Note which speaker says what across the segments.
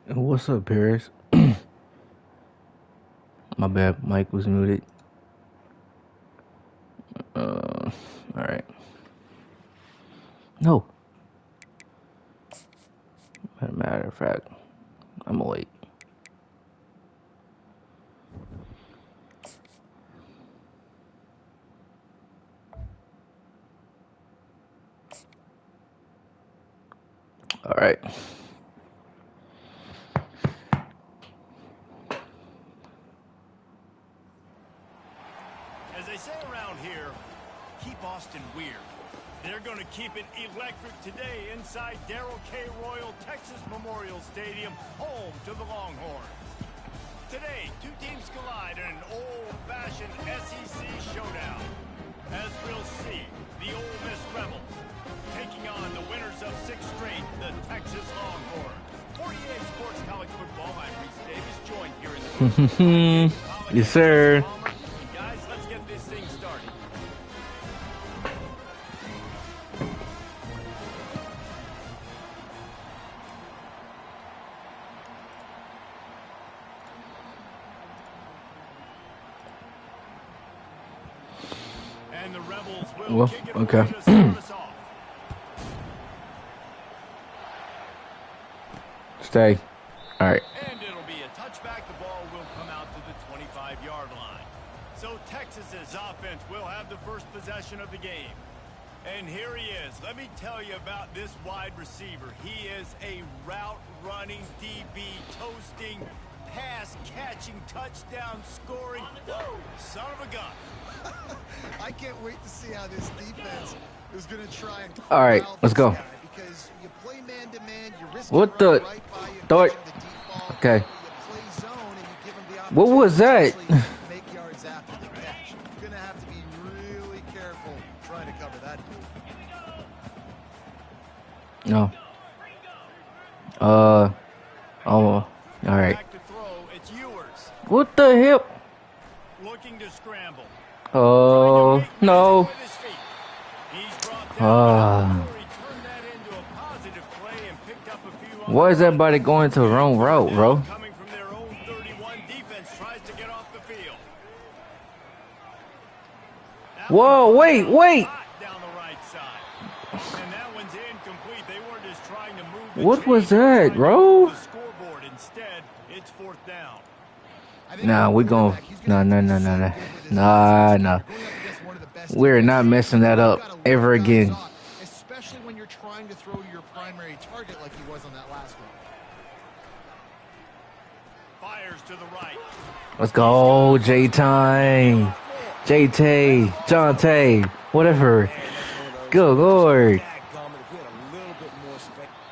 Speaker 1: What's up, Paris? My bad, mic was muted. Alright. No. Matter of fact, I'm gonna wait. Alright.
Speaker 2: As they say around here, keep Austin weird. They're going to keep it electric today inside Darrell K. Royal Texas Memorial Stadium, home to the Longhorns. Today, two teams collide in an old-fashioned SEC showdown. As we'll see, the Ole Miss Rebels taking on the winners of 6 straight, the Texas Longhorns. 48 Sports College Football, I'm Reese Davis, joined here in the
Speaker 1: Yes, sir.
Speaker 2: Guys, let's get this thing started. And the Rebels will kick it
Speaker 1: okay.
Speaker 2: away to start us off.
Speaker 1: Stay. Alright.
Speaker 2: And it'll be a touchback. The ball will come out to the 25-yard line. So Texas's offense will have the first possession of the game. And here he is. Let me tell you about this wide receiver. He is a route-running DB, toasting, pass-catching, touchdown-scoring son of a gun.
Speaker 3: I can't wait to see how this defense is going to try and
Speaker 1: All right, let's go.
Speaker 3: because you play man to man, you risk
Speaker 1: What the? Thought. Okay. What was that?
Speaker 3: Make yards after the catch. You're going to have to be really careful trying to cover that dude.
Speaker 1: No. Oh. All right.
Speaker 2: Back to throw. It's yours.
Speaker 1: What the hell?
Speaker 2: Looking to scramble.
Speaker 1: Oh no. Why is everybody going to the wrong route, bro?
Speaker 2: Coming from their own 31, defense tries to get off the field.
Speaker 1: Whoa, wait.
Speaker 2: Down the right side. And that one's incomplete. They weren't just trying to move the
Speaker 1: What was
Speaker 2: chains,
Speaker 1: that, bro?
Speaker 2: the scoreboard. Instead, it's 4th down.
Speaker 1: Nah, we gon' Nah. We're not messing that up ever again.
Speaker 3: Especially when you're trying to throw your primary target like he was on that last one.
Speaker 2: Fires to the right.
Speaker 1: Let's go, J-Time. J-Tay, John Tay, whatever. Good Lord.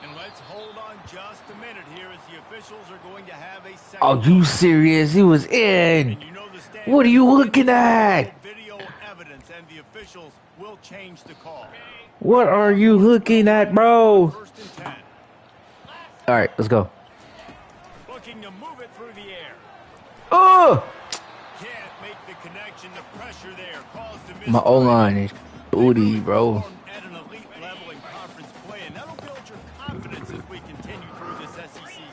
Speaker 2: And let's hold on just a minute here as the officials are going to have a second.
Speaker 1: Are you serious? He was in. What are you looking at?
Speaker 2: Video evidence, and the officials will change the call.
Speaker 1: What are you looking at, bro?
Speaker 2: 1st and 10.
Speaker 1: All right, let's go.
Speaker 2: Looking to move it through the air.
Speaker 1: Oh!
Speaker 2: Can't make the connection. The pressure there caused the
Speaker 1: My O-line is booty, bro.
Speaker 2: At an elite level in conference play, and that'll build your confidence as we continue through this SEC season.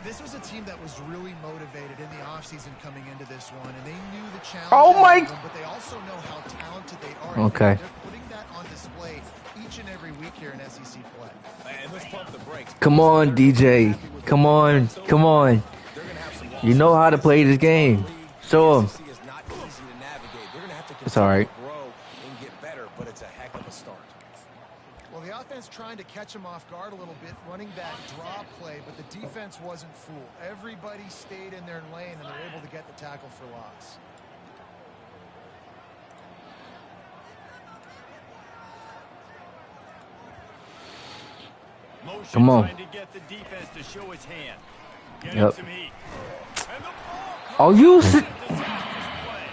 Speaker 3: This was a team that was really motivated in the offseason coming into this one, and they knew the challenge.
Speaker 1: Oh my!
Speaker 3: But they also know how talented they are.
Speaker 1: Okay.
Speaker 3: They're putting that on display each and every week here in SEC play.
Speaker 2: And let's pump the brakes.
Speaker 1: Come on, DJ. Come on. You know how to play this game. Show him. It's all right.
Speaker 3: Well, the offense trying to catch him off guard a little bit, running that draw play, but the defense wasn't fooled. Everybody stayed in their lane, and they're able to get the tackle for loss.
Speaker 2: Motion
Speaker 1: Come on.
Speaker 2: trying to get the defense to show his hand. Get
Speaker 1: Yep.
Speaker 2: some heat. And the ball
Speaker 1: Oh, you.
Speaker 2: disastrous play.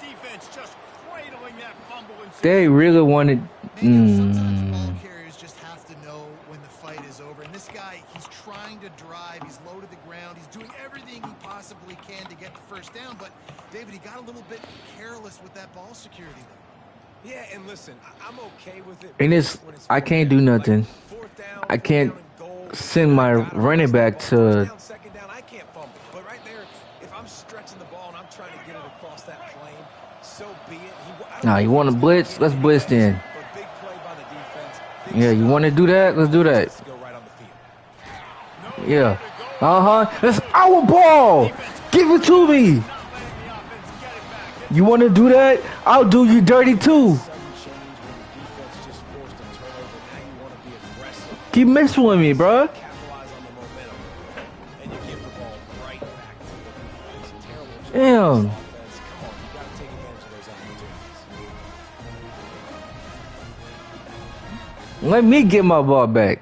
Speaker 2: Defense just cradling that fumble and
Speaker 1: They really wanted.
Speaker 3: Sometimes ball carriers just have to know when the fight is over. And this guy, he's trying to drive. He's low to the ground. He's doing everything he possibly can to get the first down. But, David, he got a little bit careless with that ball security, though.
Speaker 4: Yeah, and listen, I'm okay with it.
Speaker 1: And it's, I can't do nothing. I can't send my running back to.
Speaker 4: Second down, I can't fumble. But right there, if I'm stretching the ball and I'm trying to get it across that plane, so be it.
Speaker 1: Nah, you want to blitz? Let's blitz then.
Speaker 4: Big play by the defense.
Speaker 1: Yeah, you want to do that? Let's do that.
Speaker 4: Go right on the field.
Speaker 1: Yeah. That's our ball. Give it to me. You want to do that? I'll do you dirty too. Keep messing with me, bro. Damn. Let me get my ball back.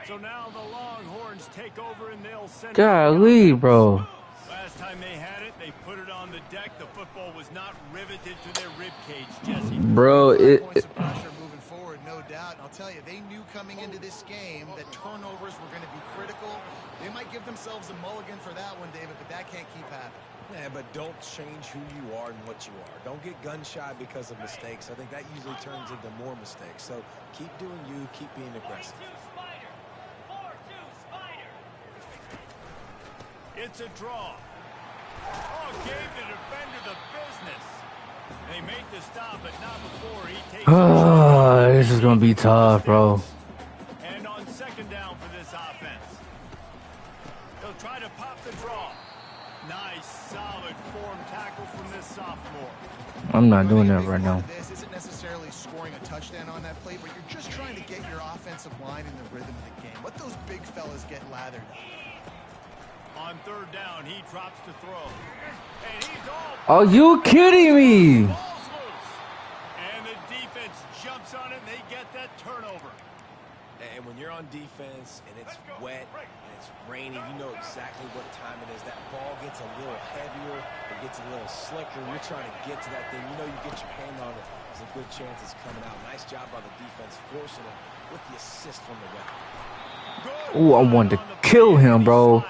Speaker 2: So now the Longhorns take over and they'll send
Speaker 1: Golly, bro.
Speaker 2: Last time they had it, they put it on the deck. The football was not riveted to their rib cage, Jesse.
Speaker 1: Bro,
Speaker 3: Points of pressure moving forward, no doubt. And I'll tell you, they knew coming into this game that turnovers were going to be critical. They might give themselves a mulligan for that one, David, but that can't keep happening.
Speaker 4: Yeah, but don't change who you are and what you are. Don't get gun-shy because of mistakes. I think that usually turns into more mistakes. So keep doing you, keep being aggressive.
Speaker 2: It's a draw. Oh, gave the defender the business. They make the stop, but not before he takes
Speaker 1: Oh, this is going to be tough, bro.
Speaker 2: And on second down for this offense. They'll try to pop the draw. Nice, solid form tackle from this sophomore.
Speaker 1: I'm not doing that right now.
Speaker 3: This isn't necessarily scoring a touchdown on that play, but you're just trying to get your offensive line in the rhythm of the game. Let those big fellas get lathered up.
Speaker 2: On third down, he drops to throw. And he's
Speaker 1: Are you kidding me?
Speaker 2: ball's loose. And the defense jumps on it, and they get that turnover.
Speaker 4: And when you're on defense and it's wet and it's raining, you know exactly what time it is. That ball gets a little heavier, it gets a little slicker. You're trying to get to that thing. You know you get your hand on it. There's a good chance it's coming out. Nice job by the defense forcing it with the assist from the ref.
Speaker 1: Ooh, I wanted to kill him, bro.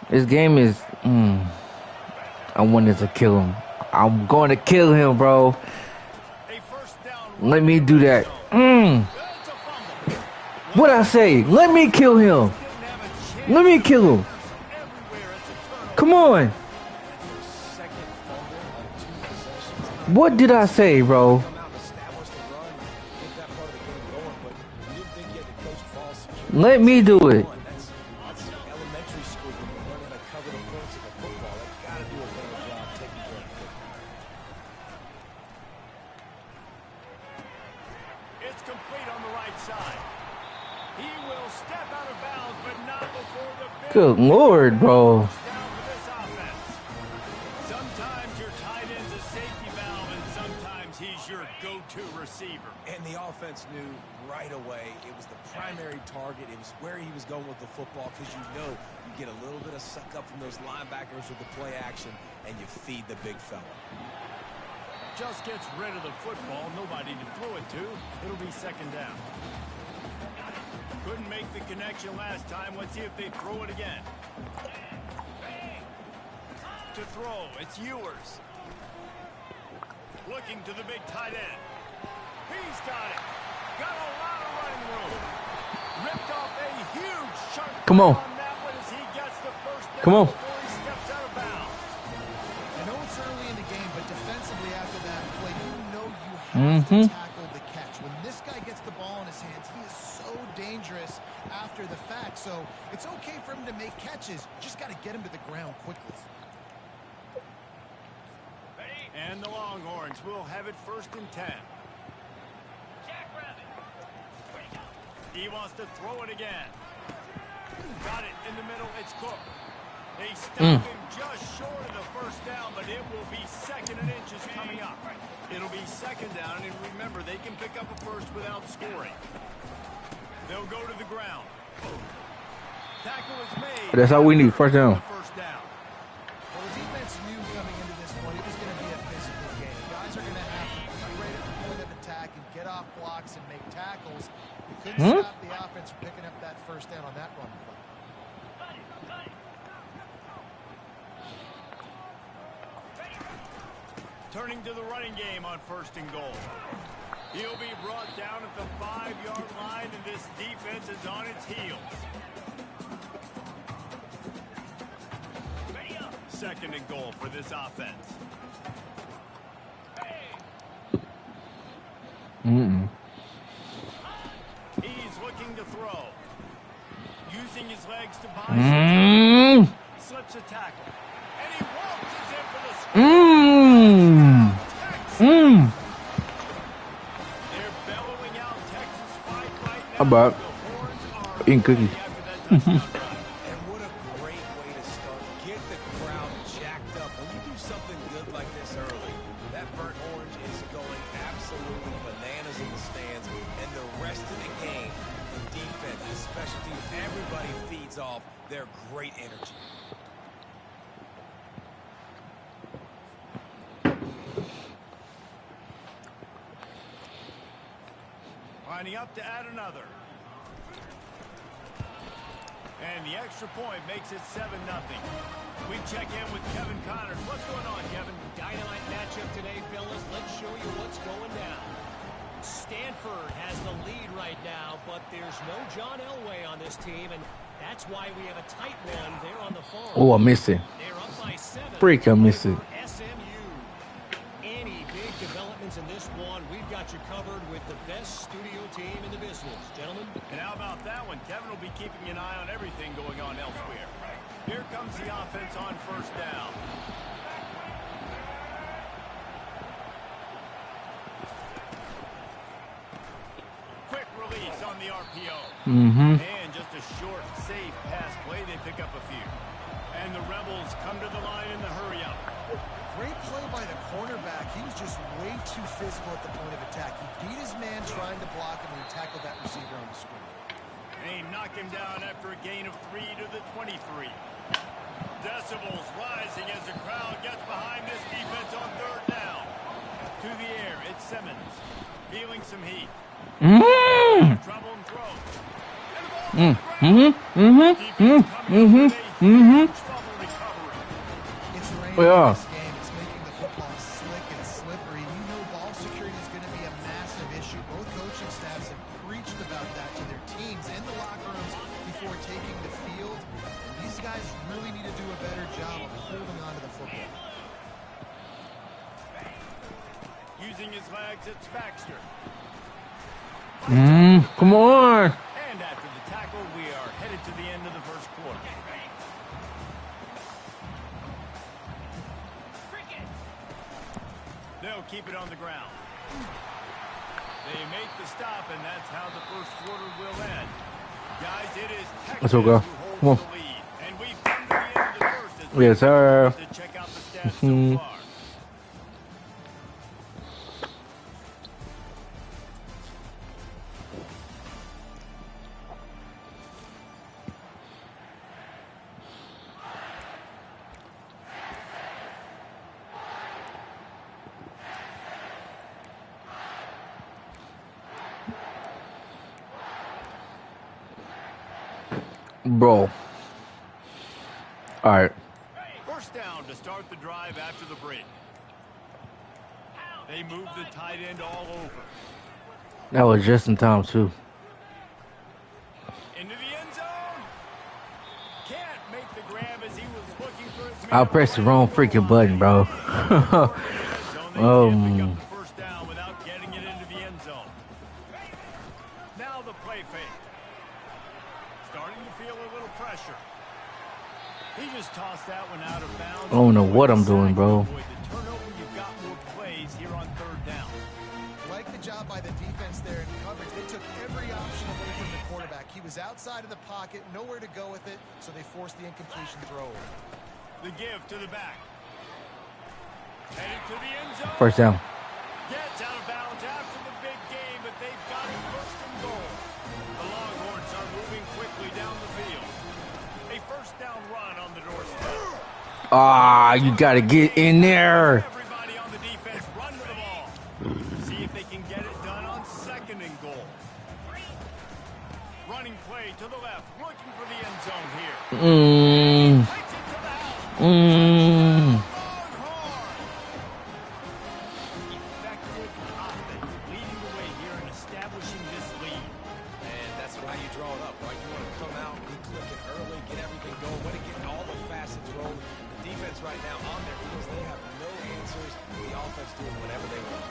Speaker 1: This game is. I wanted to kill him. I'm going to kill him, bro. Let me do that. What I say? Let me kill him. Let me kill him. Come on. What did I say, bro? Let me do it.
Speaker 2: It's complete on the right side. He will step out of bounds, but not before the big
Speaker 1: Good Lord, bro.
Speaker 2: down for this offense. Sometimes your tight end's a safety valve, and sometimes he's your go-to receiver.
Speaker 4: And the offense knew right away it was the primary target. It was where he was going with the football because you know you get a little bit of suck up from those linebackers with the play action, and you feed the big fella.
Speaker 2: Just gets rid of the football. Nobody to throw it to. It'll be second down. Couldn't make the connection last time. Let's see if they throw it again. To throw, it's Ewers. Looking to the big tight end. He's got it. Got a lot of running room. Ripped off a huge chunk.
Speaker 1: Come on.
Speaker 2: That one as he gets the first down.
Speaker 1: Come on.
Speaker 2: Before he steps out of bounds.
Speaker 3: I know it's early in the game, but defensively after that play, you know you have to tackle the catch. When this guy gets the ball in his hands, he is so dangerous after the fact. So it's okay for him to make catches. Just got to get him to the ground quickly.
Speaker 2: And the Longhorns will have it 1st and 10. He wants to throw it again. Got it in the middle. It's Cook. They stopped him just short of the first down, but it will be 2nd and inches coming up. It'll be 2nd down, and remember, they can pick up a first without scoring. They'll go to the ground. Tackle is made.
Speaker 1: That's all we need. First down.
Speaker 3: Well, the defense knew coming into this one it was going to be a physical game. Guys are going to have to be right at the point of attack and get off blocks and make tackles. You couldn't stop the offense from picking up that first down on that run play.
Speaker 2: turning to the running game on 1st and goal. He'll be brought down at the 5-yard line, and this defense is on its heels. 2nd and goal for this offense. He's looking to throw. Using his legs to buy. Slips a tackle. And he waltzes in for the score. They're bellowing out Texas fight right now.
Speaker 1: How about eating cookies?
Speaker 4: And what a great way to start. Get the crowd jacked up. When you do something good like this early, that burnt orange is going absolutely bananas in the stands. And the rest of the game, the defense, the special teams, everybody feeds off their great energy.
Speaker 2: Lining up to add another. And the extra point makes it 7-0. We check in with Kevin Connors. What's going on, Kevin?
Speaker 5: Dynamite matchup today, fellas. Let's show you what's going down. Stanford has the lead right now, but there's no John Elway on this team, and that's why we have a tight one there on the farm.
Speaker 1: Oh, I missed it.
Speaker 5: They're up by 7.
Speaker 1: Freak, I missed it.
Speaker 5: SMU. Any big developments in this one, we've got you covered with the best studio team in the business, gentlemen.
Speaker 2: And how about that one? Kevin will be keeping an eye on everything going on elsewhere. Here comes the offense on 1st down. Quick release on the RPO. And just a short, safe pass play. They pick up a few. And the Rebels come to the line in the hurry-up.
Speaker 3: Great play by the cornerback. He was just way too physical at the point of attack. He beat his man trying to block him, and he tackled that receiver on the screen.
Speaker 2: They knock him down after a gain of 3 to the 23. Decibels rising as the crowd gets behind this defense on 3rd down. To the air, it's Simmons. Feeling some heat. Trouble and throw. And the
Speaker 3: It's raining
Speaker 1: Yeah.
Speaker 3: in this game. It's making the football slick and slippery. You know ball security is going to be a massive issue. Both coaching staffs have preached about that to their teams and the locker rooms before taking the field. These guys really need to do a better job of holding on to the football.
Speaker 2: Using his legs, it's Baxter.
Speaker 1: Come on.
Speaker 2: And after the tackle, we are headed to the end of the 1st quarter. They'll keep it on the ground. They make the stop, and that's how the 1st quarter will end. Guys, it is Texas
Speaker 1: Let's go.
Speaker 2: who
Speaker 1: Come on.
Speaker 2: holds the lead. And we've come to the end of the 1st as
Speaker 1: Yes, sir.
Speaker 2: to check out the stats so far.
Speaker 1: Bro. All right.
Speaker 2: 1st down to start the drive after the break. They move the tight end all over.
Speaker 1: That was just in time, too.
Speaker 2: Into the end zone. Can't make the grab as he was looking for his man.
Speaker 1: I pressed the wrong freaking button, bro.
Speaker 2: They can't pick up the 1st down without getting it into the end zone. Now the play fake. Starting to feel a little pressure. He just tossed that one out of bounds.
Speaker 1: I don't know what I'm doing, bro.
Speaker 2: Avoid the turnover. You've got more plays here on 3rd down.
Speaker 3: Like the job by the defense there in coverage. They took every option away from the quarterback. He was outside of the pocket, nowhere to go with it, so they forced the incompletion throw.
Speaker 2: The give to the back. Headed to the end zone.
Speaker 1: 1st down.
Speaker 2: Gets out of bounds after the big game, but they've got it 1st and goal. The Longhorns are moving quickly down the field. A 1st down run on the doorstep.
Speaker 1: Ah, you gotta get in there.
Speaker 2: Everybody on the defense run to the ball. See if they can get it done on 2nd and goal. Running play to the left, looking for the end zone here. Takes it to the house. Longhorns.
Speaker 4: defense right now on their heels. They have no answers. The offense doing whatever they want.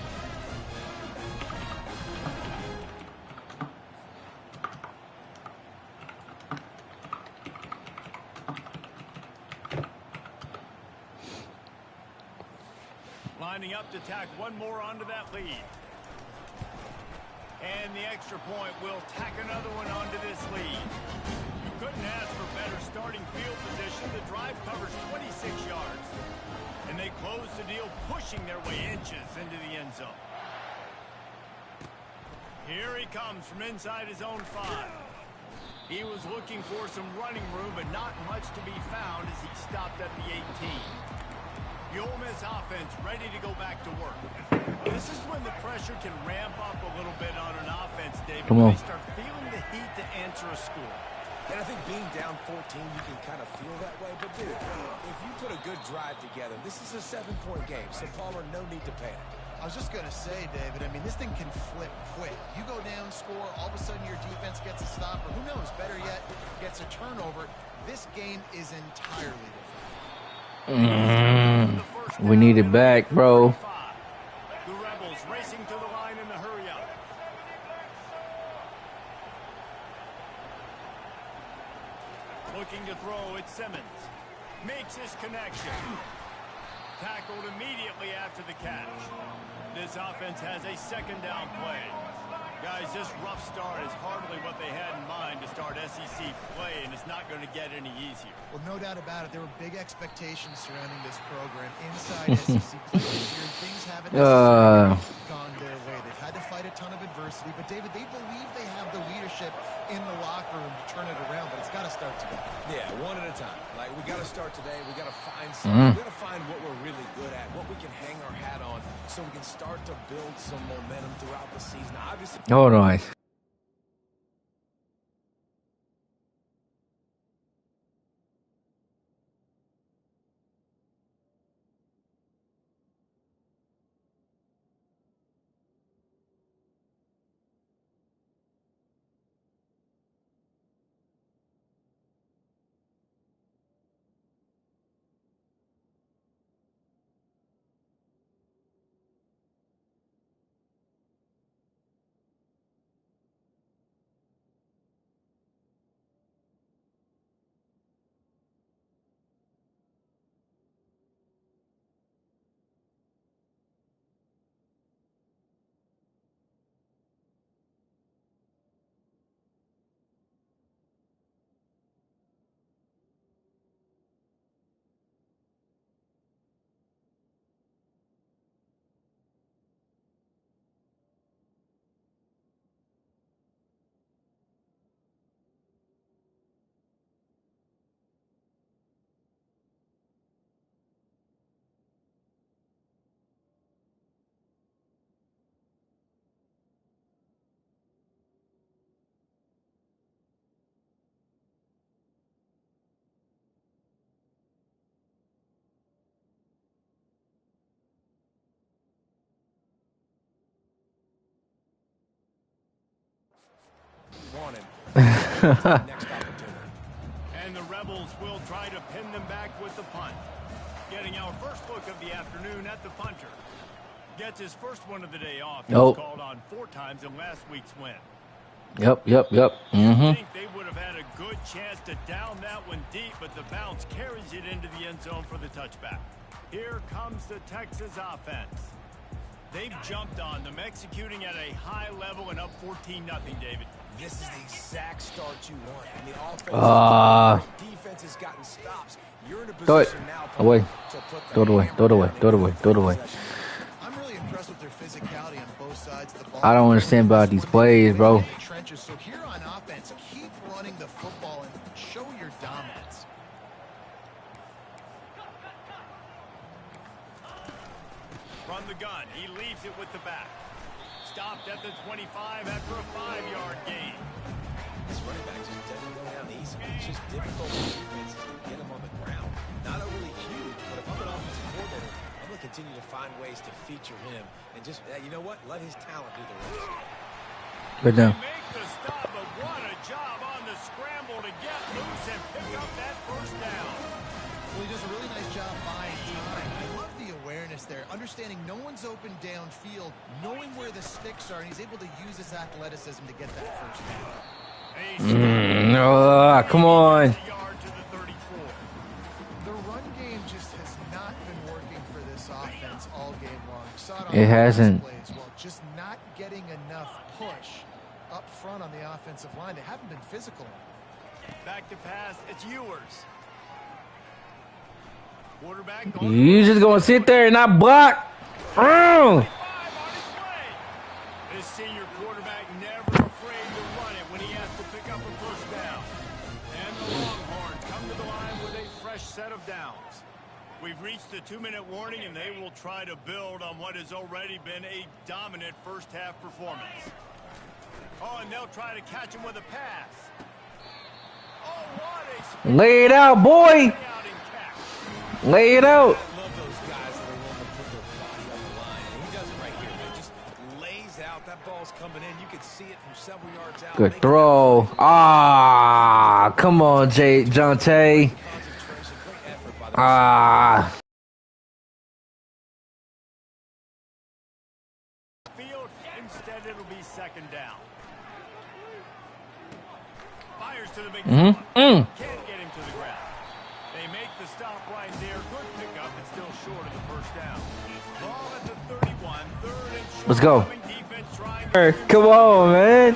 Speaker 2: Lining up to tack one more onto that lead. And the extra point will tack another one onto this lead. You couldn't ask for better starting field position. The drive covers 26 yards. And they close the deal, pushing their way inches into the end zone. Here he comes from inside his own 5. He was looking for some running room, but not much to be found as he stopped at the 18. The Ole Miss offense ready to go back to work. This is when the pressure can ramp up a little bit on an offense, David.
Speaker 1: Come on.
Speaker 2: They start feeling the heat to answer a score.
Speaker 4: And I think being down 14, you can kind of feel that way. But, dude, if you put a good drive together, this is a 7-point game. So, Palmer, no need to panic.
Speaker 3: I was just going to say, David, I mean, this thing can flip quick. You go down, score, all of a sudden your defense gets a stop, or who knows, better yet, gets a turnover. This game is entirely different.
Speaker 1: We need it back, bro.
Speaker 2: The Rebels racing to the line in the hurry up. Looking to throw, it's Simmons. Makes his connection. Tackled immediately after the catch. This offense has a second down play. Guys, this rough start is hardly what they had in mind to start SEC play, and it's not going to get any easier.
Speaker 3: Well, no doubt about it. There were big expectations surrounding this program inside SEC play this year. Things haven't necessarily gone their way. They've had to fight a ton of adversity, but David, they believe they have the leadership in the locker room to turn it around, but it's got to start today.
Speaker 4: Yeah, one at a time. Like, we got to start today. We got to find something. We got to find what we're really good at, what we can hang our hat on, so we can start to build some momentum throughout the season. Obviously.
Speaker 1: Oh, nice.
Speaker 2: And the Rebels will try to pin them back with the punt. Getting our first look of the afternoon at the punter. Gets his first one of the day off. He was called on 4 times in last week's win.
Speaker 1: Yep.
Speaker 2: I think they would have had a good chance to down that one deep, but the bounce carries it into the end zone for the touchback. Here comes the Texas offense. They've jumped on them, executing at a high level and up 14-0, David.
Speaker 4: This is the exact start you want. And the defense has gotten stops. You're in a position now to put
Speaker 1: Throw it away.
Speaker 3: I'm really impressed with their physicality on both sides of the ball.
Speaker 1: I don't understand about these plays, bro.
Speaker 3: So here on offense, keep running the football and show your dominance.
Speaker 2: From the gun, he leaves it with the back. Stopped at the 25 after a 5-yard gain.
Speaker 4: This running back just doesn't go down easy. It's just difficult for defenses to get him on the ground. Not overly huge, but if I'm an offensive coordinator, I'm going to continue to find ways to feature him. And just, you know what? Let his talent do the rest.
Speaker 1: Good now.
Speaker 2: They make the stop, but what a job on the scramble to get loose and pick up that first down.
Speaker 3: Well, he does a really nice job buying time. I love the awareness there, understanding no one's open downfield, knowing where the sticks are, and he's able to use his athleticism to get that first down.
Speaker 1: Come on.
Speaker 3: The run game just has not been working for this offense all game long. Saw it on
Speaker 1: It hasn't.
Speaker 3: plays. Well, just not getting enough push up front on the offensive line. They haven't been physical.
Speaker 2: Back to pass. It's Ewers. Quarterback
Speaker 1: You just gonna sit there and not block?
Speaker 2: This senior quarterback never afraid to run it when he has to pick up a first down. And the Longhorns come to the line with a fresh set of downs. We've reached the 2-minute warning, and they will try to build on what has already been a dominant first-half performance. Oh, and they'll try to catch him with a pass. Oh, what a
Speaker 1: Lay it out, boy. Lay it out.
Speaker 4: I love those guys that are willing to put their body on the line. And he does it right here, man. Just lays out. That ball's coming in. You can see it from several yards out.
Speaker 1: Good throw. Ah, come on, Jonte. Ah.
Speaker 2: Field. Instead, it'll be second down. Fires to the big Can't get him to the ground. They make the stop right there. Good pickup, but still short of the first down. Ball at the 31. Third and short.
Speaker 1: Let's go.
Speaker 2: Defense trying to
Speaker 1: Come on, man.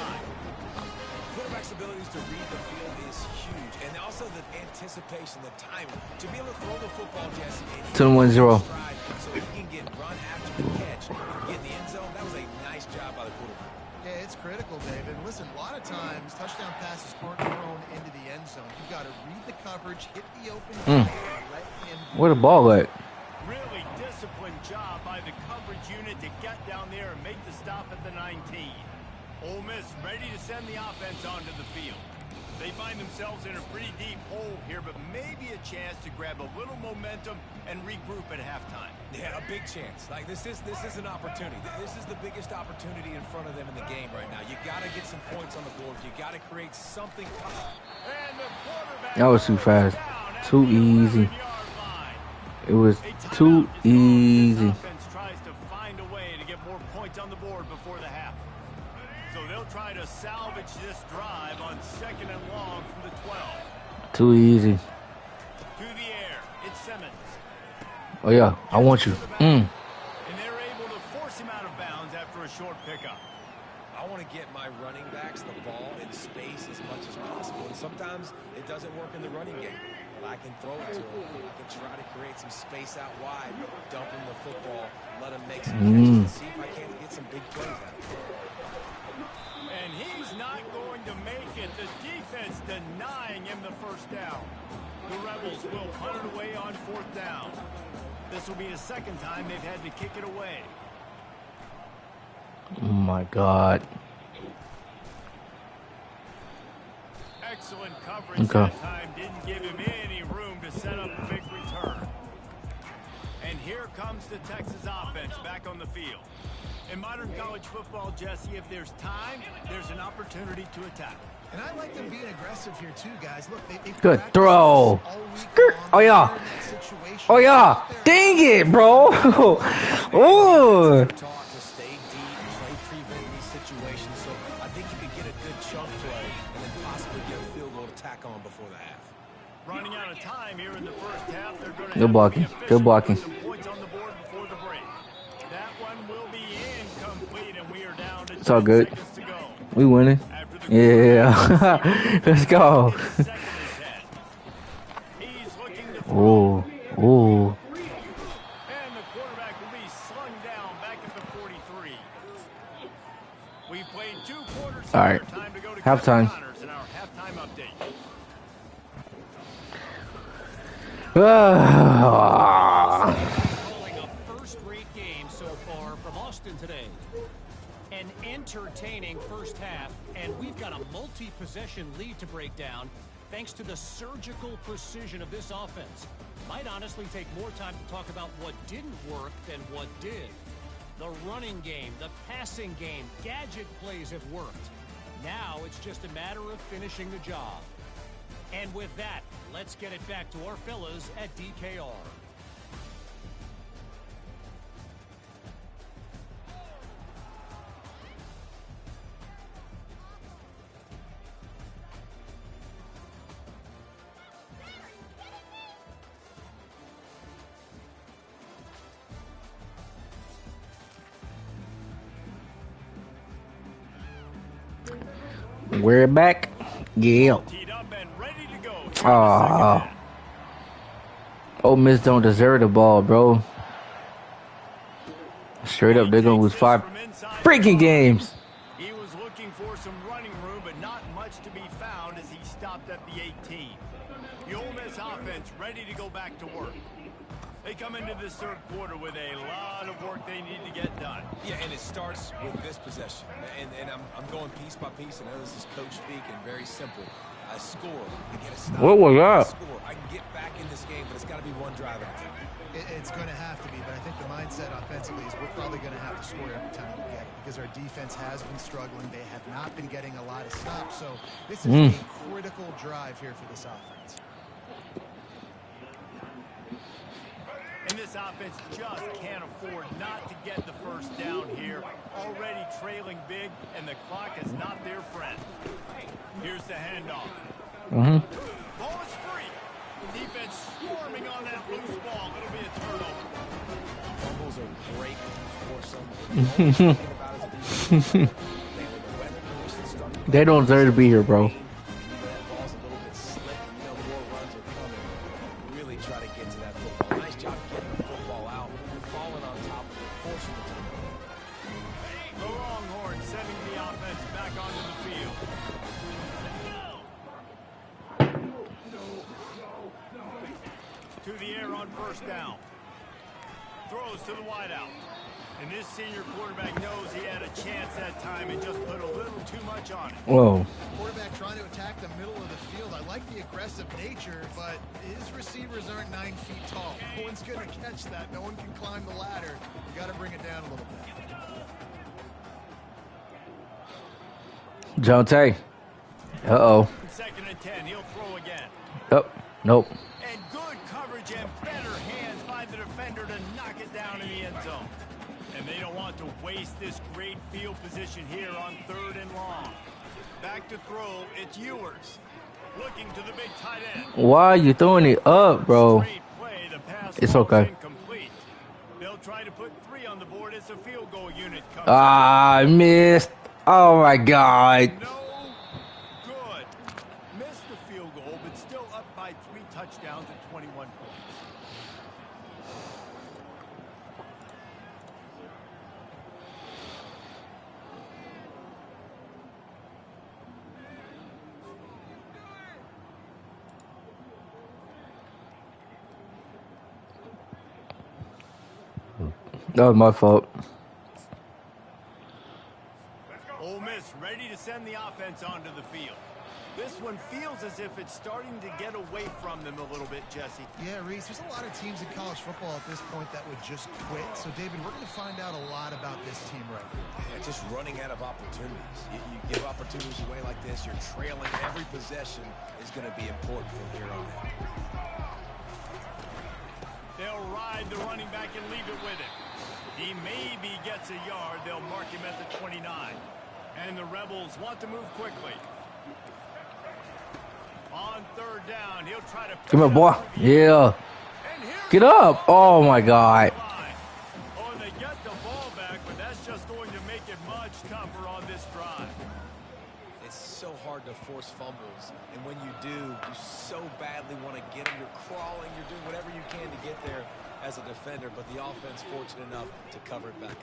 Speaker 4: Quarterback's abilities to read the field is huge. And also the anticipation, the timing. To be able to throw the football, Jesse.
Speaker 1: 2-1-0.
Speaker 4: So he can get run after the catch and get in the end zone. That was a nice job by the quarterback.
Speaker 3: Yeah, it's critical, David. Listen, a lot of times, touchdown passes aren't thrown into the end zone. You've got to read the coverage, hit the open field, and let him...
Speaker 1: Where the ball at?
Speaker 2: Really disciplined job by the coverage unit to get down there and make the stop at the 19. Ole Miss ready to send the offense onto the field. They find themselves in a pretty deep hole here, but maybe a chance to grab a little momentum and regroup at halftime.
Speaker 4: Yeah, a big chance. Like this is an opportunity. This is the biggest opportunity in front of them in the game right now. You got to get some points on the board. You got to create something.
Speaker 2: And the quarterback
Speaker 1: That was too fast. Too easy. It was too easy.
Speaker 2: Offense tries to find a way to get more points on the board before the half. So they'll try to salvage this drive on second and long from the 12.
Speaker 1: Too easy.
Speaker 2: To the air, it's Simmons.
Speaker 1: Oh, yeah. I want you.
Speaker 2: And they're able to force him out of bounds after a short pickup.
Speaker 4: I want to get my running backs the ball in space as much as possible. And sometimes it doesn't work in the running game. But I can throw it to him. I can try to create some space out wide, dump him the football, let him make some catches, and see if I can't get some big plays out of him.
Speaker 2: And he's not going to make it. The defense denying him the first down. The Rebels will punt it away on fourth down. This will be the second time they've had to kick it away.
Speaker 1: Oh, my God.
Speaker 2: Excellent coverage that time. Didn't give him any room to set up a big return. And here comes the Texas offense back on the field. In modern college football, Jesse, if there's time, there's an opportunity to attack.
Speaker 3: And I like them being aggressive here, too, guys. Look, they've
Speaker 1: Good throw. Oh, yeah. Oh, yeah. Dang it, bro. Oh.
Speaker 4: Talk to stay deep, play prevent these situations. So I think you could get a good chunk play and then possibly get a field goal to tack on before the half.
Speaker 2: Running out of time here in the first half. They're going to
Speaker 1: Good blocking. Good blocking.
Speaker 2: some points on the board before the break. That one will be incomplete, and we are down to
Speaker 1: It's all good.
Speaker 2: 10 seconds to go.
Speaker 1: We winning. Yeah. Let's go.
Speaker 2: He's looking to
Speaker 1: Oh. Oh.
Speaker 2: and the quarterback will be slung down back at the 43. We played 2 quarters.
Speaker 1: All right.
Speaker 2: Time to go to
Speaker 1: Halftime.
Speaker 2: in our halftime update.
Speaker 5: Calling a first-rate game so far from Austin today. An entertaining first half, and we've got a multi-possession lead to break down thanks to the surgical precision of this offense. Might honestly take more time to talk about what didn't work than what did. The running game, the passing game, gadget plays have worked. Now it's just a matter of finishing the job. And with that, let's get it back to our fellas at DKR.
Speaker 1: We're back. Yeah. Ole Miss don't deserve the ball, bro. Straight up, they're gonna lose 5 freaking games.
Speaker 2: He was looking for some running room, but not much to be found as he stopped at the 18. The Ole Miss offense ready to go back to work. They come into this third quarter with a lot of work they need to get done.
Speaker 4: Yeah, and it starts with this possession. And I'm going piece by piece, and I know this is coach speak and very simple. I score, I get a stop.
Speaker 1: What was that?
Speaker 4: I score, I can get back in this game, but it's got to be one drive at a time.
Speaker 3: It's going to have to be, but I think the mindset offensively is we're probably going to have to score every time we get it because our defense has been struggling. They have not been getting a lot of stops, so this is a critical drive here for this offense.
Speaker 2: And this offense just can't afford not to get the first down here. Already trailing big, and the clock is not their friend. Here's the handoff. Ball is free. Defense swarming on that loose ball. It'll be a turnover.
Speaker 4: Fumbles are great for some.
Speaker 1: They don't deserve to be here, bro.
Speaker 2: To the air on first down. Throws to the wideout. And this senior quarterback knows he had a chance that time and just put a little too much on it.
Speaker 1: Whoa.
Speaker 3: Quarterback trying to attack the middle of the field. I like the aggressive nature, but his receivers aren't 9 feet tall. No one's going to catch that. No one can climb the ladder. You got to bring it down a little bit.
Speaker 1: Jonte. Uh-oh.
Speaker 2: 2nd and 10. He'll throw again.
Speaker 1: Oh, nope.
Speaker 2: And good coverage and better hands by the defender to knock it down in the end zone. And they don't want to waste this great field position here on 3rd and long. Back to throw, it's Ewers. Looking to the big tight end.
Speaker 1: Why are you throwing it up, bro?
Speaker 2: Play, the pass
Speaker 1: it's okay.
Speaker 2: Incomplete. They'll try to put 3 on the board as the field goal unit comes.
Speaker 1: I missed. Oh my God.
Speaker 2: No good. Missed the field goal, but still up by 3 touchdowns at 21 points.
Speaker 1: That was my fault.
Speaker 2: Ole Miss ready to send the offense onto the field. This one feels as if it's starting to get away from them a little bit, Jesse.
Speaker 3: Yeah, Reese, there's a lot of teams in college football at this point that would just quit. So, David, we're going to find out a lot about this team right here.
Speaker 4: Yeah, just running out of opportunities. You give opportunities away like this, you're trailing. Every possession is going to be important from here on out.
Speaker 2: They'll ride the running back and leave it with him. He maybe gets a yard. They'll mark him at the 29. And the Rebels want to move quickly. On 3rd down, he'll try to...
Speaker 1: Come on, boy. Yeah. Get up. Oh, my God.
Speaker 2: Oh, and they get the ball back, but that's just going to make it much tougher on this drive.
Speaker 4: It's so hard to force fumbles. And when you do, you so badly want to get them. You're crawling. You're doing whatever you can to get there as a defender, but the offense fortunate enough to cover it back up.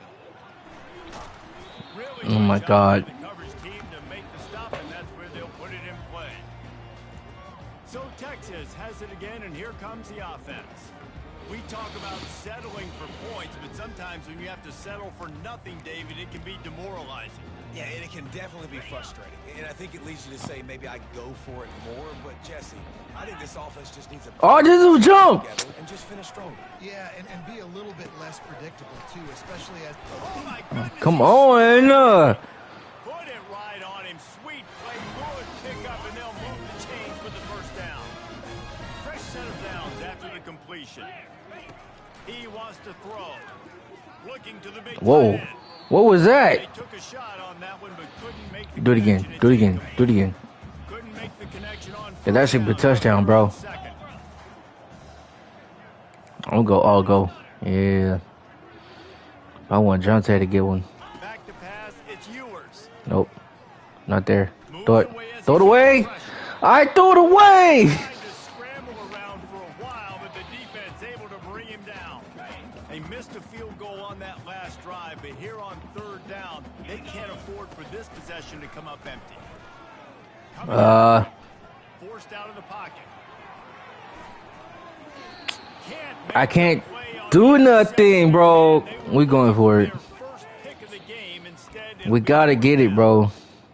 Speaker 2: Really
Speaker 1: oh my God.
Speaker 2: The coverage team to make the stop, and that's where they'll put it in play. So Texas has it again, and here comes the offense. We talk about settling for points, but sometimes when you have to settle for nothing, David, it can be demoralizing.
Speaker 4: Yeah, and it can definitely be frustrating. And I think it leads you to say maybe I go for it more. But, Jesse, I think this offense just needs a...
Speaker 1: Oh, this is a jump!
Speaker 4: And just finish stronger.
Speaker 3: Yeah, and be a little bit less predictable, too, especially as...
Speaker 2: Oh, my goodness.
Speaker 1: Come on!
Speaker 2: Put it right on him. Sweet play. Good pick up, and they'll move the chains with the first down. set of downs after the completion. He wants to throw. Looking to the big
Speaker 1: Whoa.
Speaker 2: tight end.
Speaker 1: What was that?
Speaker 2: They took a shot on that one, but couldn't make the
Speaker 1: Do it again.
Speaker 2: connection.
Speaker 1: Do it
Speaker 2: It's
Speaker 1: again.
Speaker 2: incomplete.
Speaker 1: Do it again.
Speaker 2: Couldn't make the connection on
Speaker 1: Yeah, that
Speaker 2: first
Speaker 1: should be a
Speaker 2: down.
Speaker 1: touchdown, bro.
Speaker 2: Second.
Speaker 1: I'll go. I'll go. Yeah. I want Jonte to get one.
Speaker 2: Back to pass. It's Ewers.
Speaker 1: Nope. Not there.
Speaker 2: Moves
Speaker 1: Throw it.
Speaker 2: away as
Speaker 1: Throw it
Speaker 2: he
Speaker 1: away.
Speaker 2: shows pressure.
Speaker 1: I threw it away.
Speaker 2: Trying to scramble around for a while, but the defense able to bring him down. They missed a field goal on that last drive, but here on third down, they can't afford for this possession to come up empty. Forced out of the pocket.
Speaker 1: I can't do nothing, bro. We going for it. We gotta get it, bro.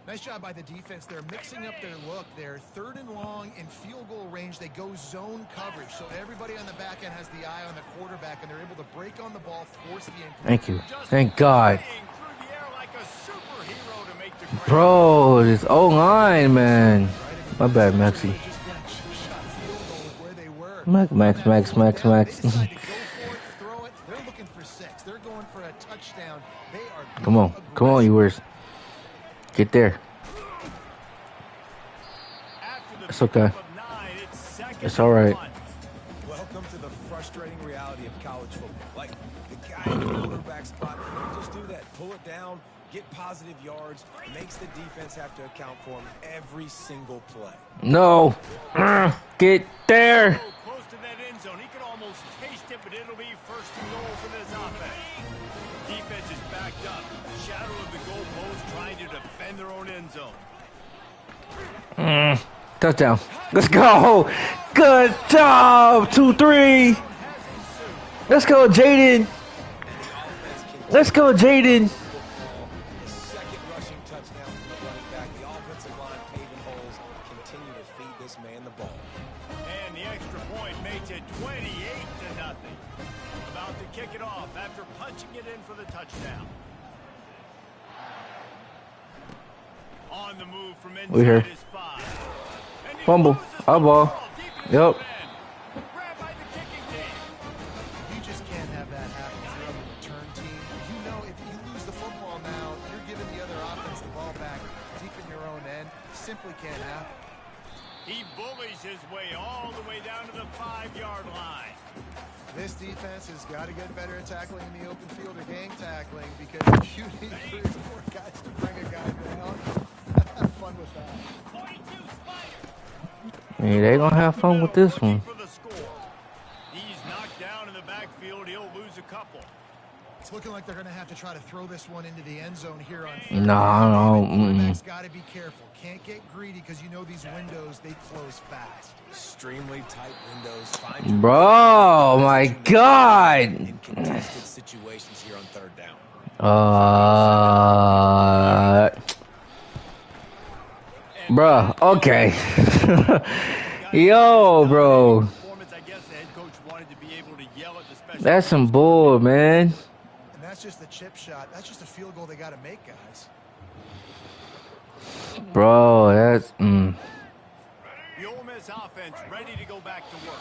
Speaker 3: Nice job by the defense. They're mixing up their look. They're third and long in field goal range. They go zone coverage. So everybody on the back end has the eye on the quarterback, and they're able to break on the ball, force the incomplete.
Speaker 1: Thank you. Thank God. Bro, this O-line, man. My bad, Maxie. Max. Come on, Ewers. Get there. It's okay. It's all right.
Speaker 4: Welcome to the frustrating reality of college football. Like, the guy in the quarterback spot, just do that. Pull it down, get positive yards, makes the defense have to account for him every single play.
Speaker 1: No. Get there.
Speaker 2: Close to that end zone. He could almost taste it, but it'll be first and goal for this offense. Defense is backed up. Shadow of the goalpost trying to defend their own end zone.
Speaker 1: Touchdown. Let's go. Good job. 2-3. Let's go, Jaden. Let's go, Jaden.
Speaker 4: Second rushing touchdown from the running back. The offensive line paving holes continue to feed this man the ball.
Speaker 2: And the extra point makes it 28-0. About to kick it off after punching it in for the touchdown. On the move from inside
Speaker 1: We're here.
Speaker 2: his 5. And he
Speaker 1: Fumble.
Speaker 2: loses the
Speaker 1: Eyeball.
Speaker 2: ball deep in his
Speaker 1: Yep.
Speaker 2: own end. Grabbed by the kicking team.
Speaker 3: You just can't have that happen if you're on the return team. You know, if you lose the football now, you're giving the other offense the ball back deep in your own end. Simply can't happen.
Speaker 2: He bullies his way all the way down to the 5-yard line.
Speaker 3: This defense has got to get better at tackling in the open field or gang tackling, because if you need 3 or 4 guys to bring a guy down, have fun with that.
Speaker 1: Hey, they gonna have fun with this one.
Speaker 2: For the score. He's knocked down in the backfield. He'll lose a couple.
Speaker 3: It's looking like they're going to have to try to throw this one into the end zone here on
Speaker 1: No.
Speaker 3: Quarterback's got to be careful. Can't get greedy, because you know these windows, they close fast.
Speaker 4: Extremely tight windows. Find your
Speaker 1: Bro, my God.
Speaker 4: in contested situations here on third down.
Speaker 1: Bruh, okay. Yo, bro.
Speaker 2: I guess the head coach wanted to be able to yell at the special
Speaker 1: That's some bull, man.
Speaker 3: And that's just a chip shot. That's just a field goal they got to make, guys.
Speaker 1: Bro, that's...
Speaker 2: The Ole Miss offense ready to go back to work.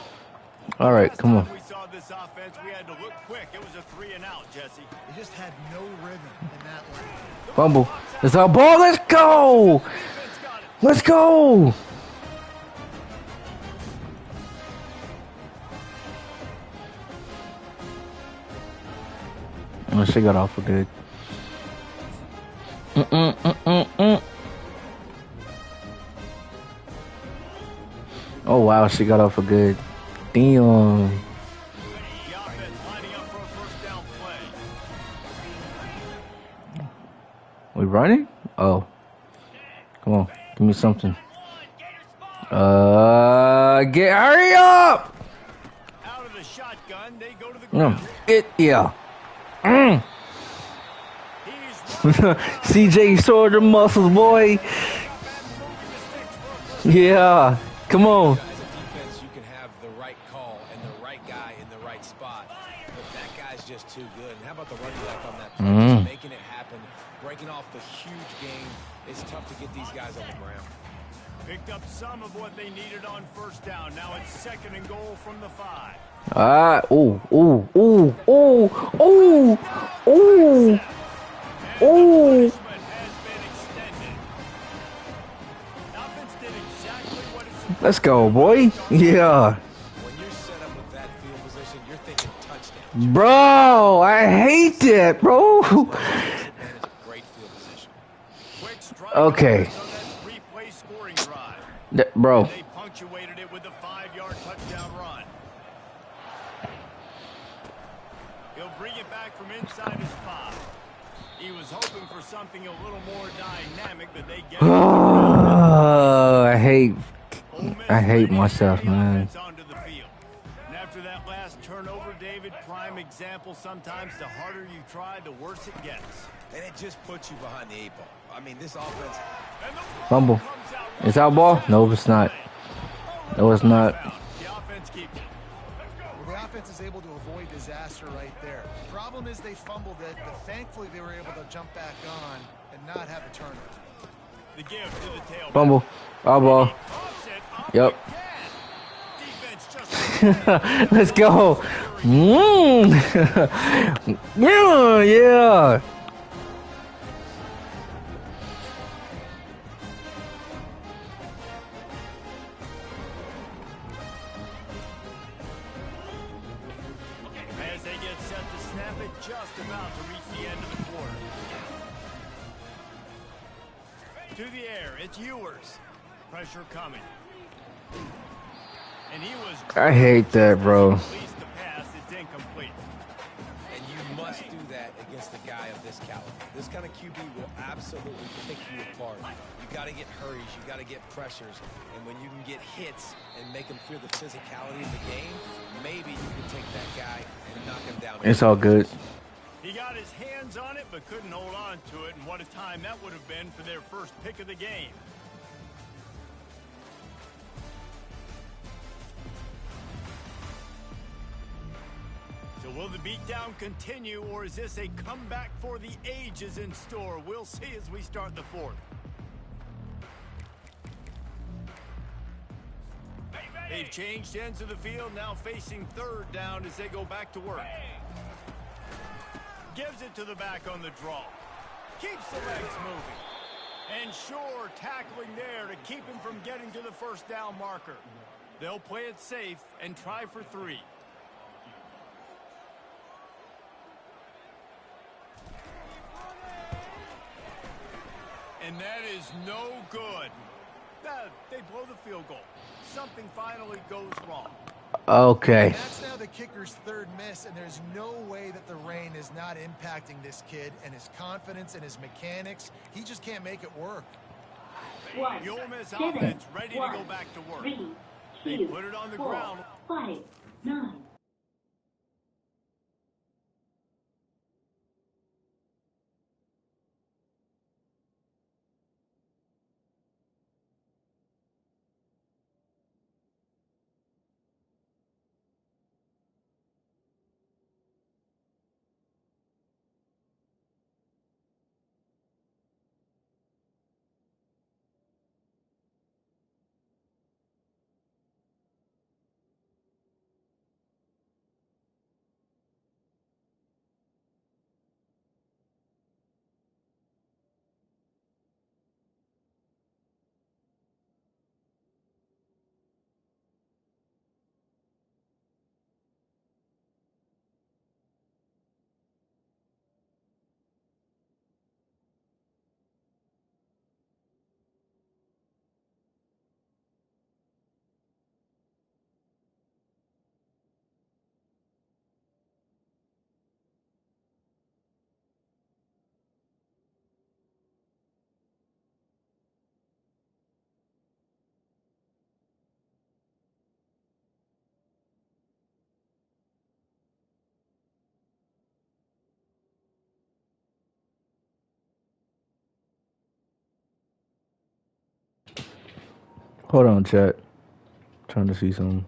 Speaker 1: All right,
Speaker 2: Last
Speaker 1: come on.
Speaker 2: time we saw this offense, we had to look quick. It was a 3-and-out, Jesse.
Speaker 3: They just had no rhythm in that lane.
Speaker 1: Fumble. It's our ball. Let's go.
Speaker 2: Defense got it.
Speaker 1: Let's go. Oh, she got off for good. Oh, wow. She got off for good. Damn.
Speaker 2: The offense lining up for a first down play.
Speaker 1: We running? Oh. Come on. Give me something. Hurry up!
Speaker 2: Out of the shotgun, they go to the
Speaker 1: No.
Speaker 2: ground.
Speaker 1: Yeah.
Speaker 2: He's
Speaker 1: CJ showed the muscles, boy. Yeah. Come on.
Speaker 4: As a defense, you can have the right call and the right guy in the right spot, but that guy's just too good. And how about the running back on that play? Just making it happen, breaking off the huge game. It's tough to get these guys on the ground.
Speaker 2: Picked up some of what they needed on first down. Now it's 2nd and goal from the 5.
Speaker 1: Ooh, ooh, ooh, ooh, ooh, ooh, ooh.
Speaker 2: Punishment has been extended. Offense did exactly what it's supposed
Speaker 1: Let's
Speaker 2: to
Speaker 1: go,
Speaker 2: do.
Speaker 1: boy. Yeah.
Speaker 4: When you're set up with that field position, you're thinking touchdown.
Speaker 1: Bro, I hate that, bro.
Speaker 4: Takes advantage of great field position.
Speaker 2: Quick strike
Speaker 1: Okay.
Speaker 2: offense on that 3-play scoring drive.
Speaker 1: Bro.
Speaker 2: They punctuated it with a 5-yard touchdown run. He'll bring it back from inside his 5. He was hoping for something a little more dynamic, but they get it.
Speaker 1: I hate myself, man.
Speaker 2: Onto the field. And after that last turnover, David, prime example, sometimes the harder you try, the worse it gets.
Speaker 4: And it just puts you behind the 8 ball. I mean, this offense...
Speaker 1: Fumble. Is that ball? No, it's not. No, it's not.
Speaker 2: The offense keeps it.
Speaker 3: Well, the offense is able to avoid disaster right there. The problem is they fumbled it, but thankfully they were able to jump back on and not have a turnover.
Speaker 2: The give to the tailback.
Speaker 1: Fumble. Our ball. Yep. Let's go. Yeah.
Speaker 2: As they get set to snap it, just about to reach the end of the quarter. To the air, it's Ewers. Pressure coming. And he was...
Speaker 1: I hate that, bro.
Speaker 2: The pass is incomplete.
Speaker 4: And you must do that against a guy of this caliber. This kind of QB will absolutely pick you apart. You got to get hurries, you got to get pressures, and when you can get hits and make him feel the physicality of the game, maybe you can take that guy and knock him down.
Speaker 1: It's all good.
Speaker 2: He got his hands on it, but couldn't hold on to it, and what a time that would have been for their first pick of the game. So will the beatdown continue, or is this a comeback for the ages in store? We'll see as we start the 4th. They've changed ends of the field, now facing 3rd down as they go back to work. Gives it to the back on the draw. Keeps the legs moving. And sure, tackling there to keep him from getting to the 1st down marker. They'll play it safe and try for 3. And that is no good. They blow the field goal. Something finally goes wrong.
Speaker 1: Okay.
Speaker 3: And that's now the kicker's 3rd miss, and there's no way that the rain is not impacting this kid and his confidence and his mechanics. He just can't make it work.
Speaker 2: The Ole Miss offense ready to go back to work. They put it on the ground.
Speaker 6: 5, 9.
Speaker 1: Hold on, chat. Trying to see something.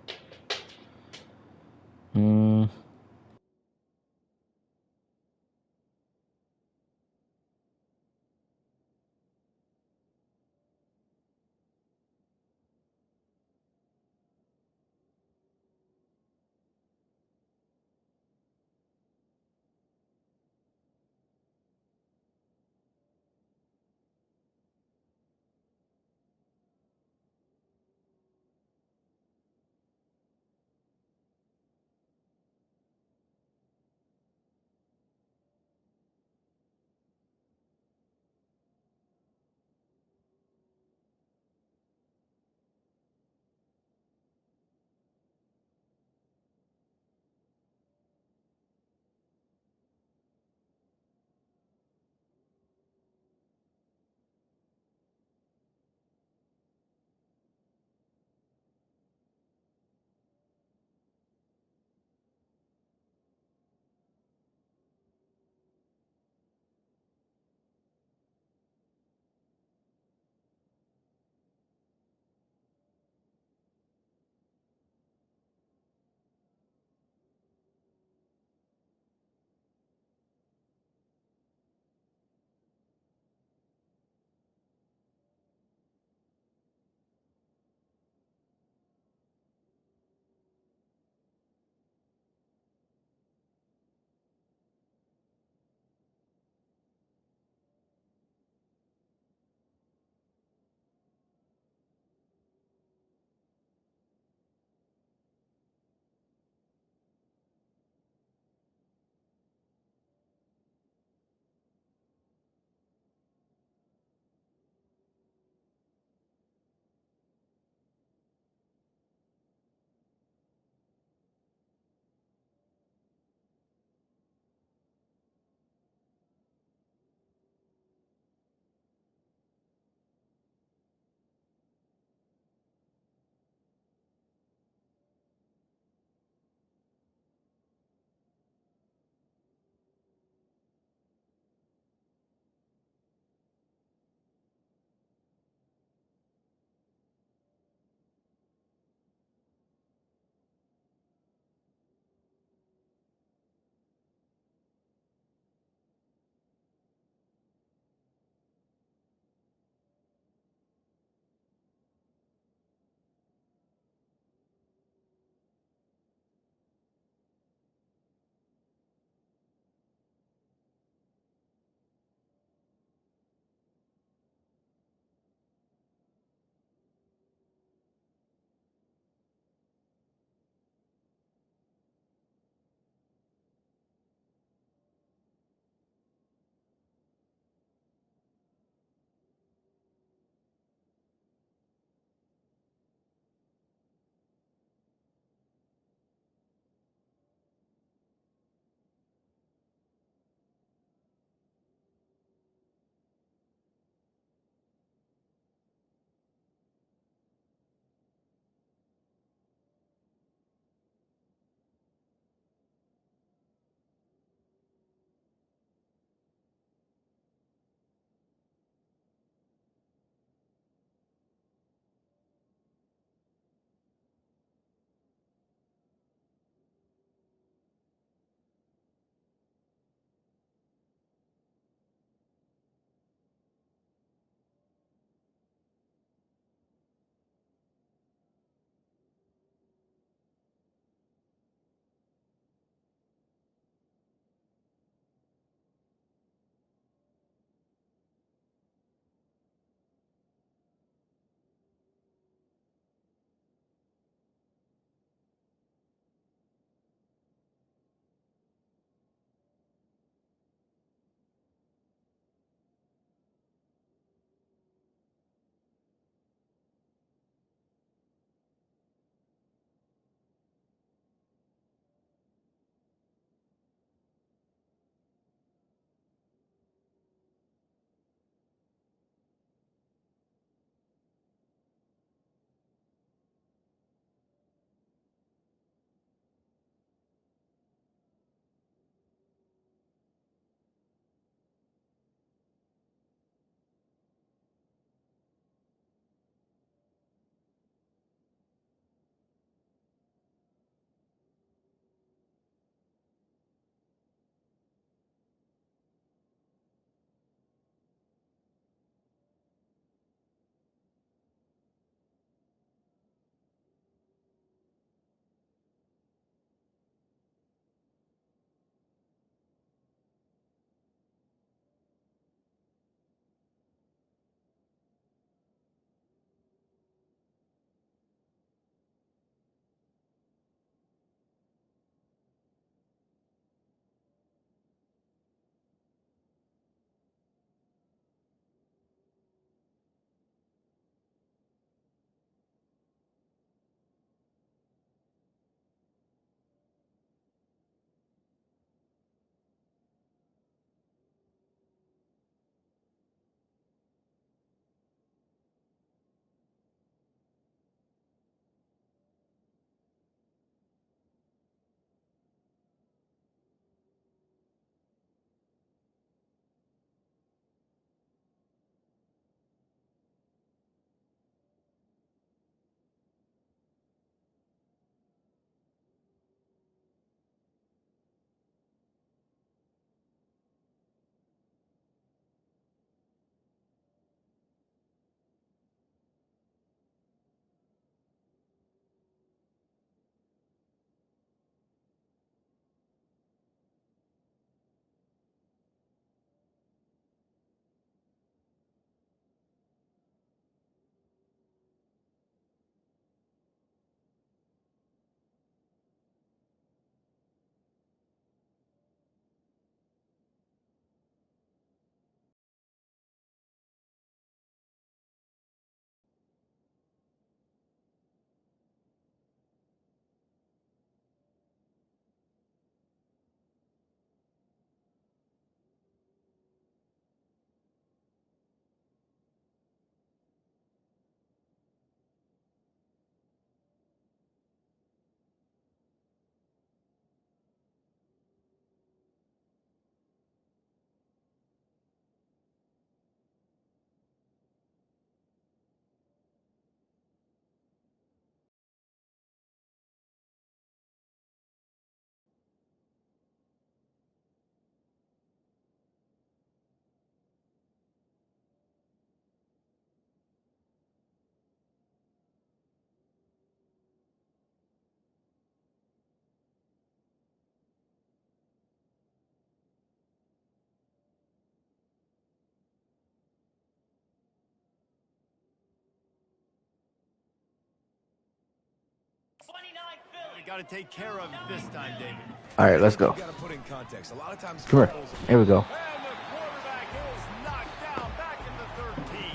Speaker 2: You got to take care of it this time, David.
Speaker 1: All right, let's go.
Speaker 4: You got to put in context. A lot of times,
Speaker 1: Come here. Here we go.
Speaker 2: And the quarterback is knocked down back in the 13.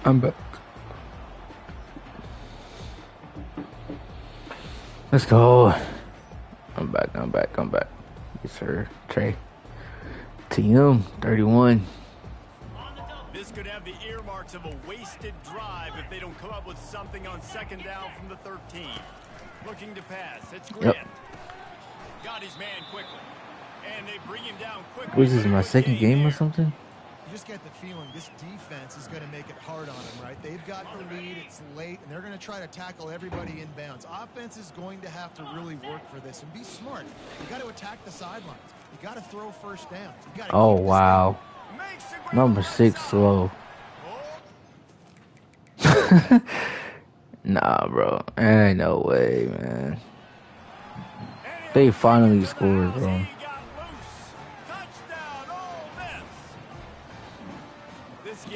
Speaker 1: I'm back. Let's go. I'm back. Yes, sir. Trey. TM 31.
Speaker 2: This could have the earmarks of a wasted drive if they don't come up with something on second down from the 13. Looking to pass. It's Grant.
Speaker 1: Yep.
Speaker 2: Got his man quickly. And they bring him down quickly.
Speaker 1: What is this, my second game or something?
Speaker 3: You just get the feeling this defense is going to make it hard on them, right? They've got the lead, it's late, and they're going to try to tackle everybody inbounds. Offense is going to have to really work for this and be smart. You got to attack the sidelines. You got to throw first downs. You got to
Speaker 1: Oh, wow. Number 6 slow. Nah, bro. Ain't no way, man. They finally scored, bro.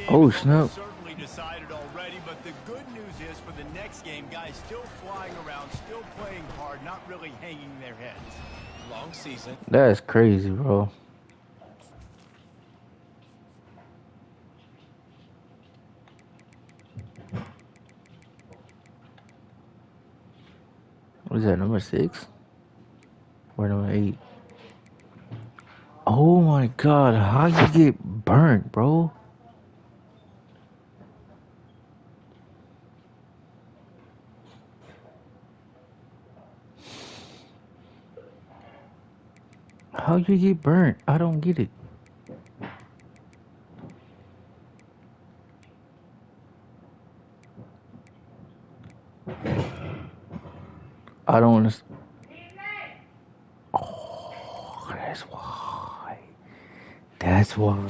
Speaker 1: Oh, snap.
Speaker 2: Certainly decided already, but the good news is for the next game, guys still flying around, still playing hard, not really hanging their heads.
Speaker 4: long season.
Speaker 1: That's crazy, bro. What is that, number 6? Or number 8? Oh my god, how you get burnt, bro? How you get burnt? I don't get it. I don't understand. Oh, that's why. That's why.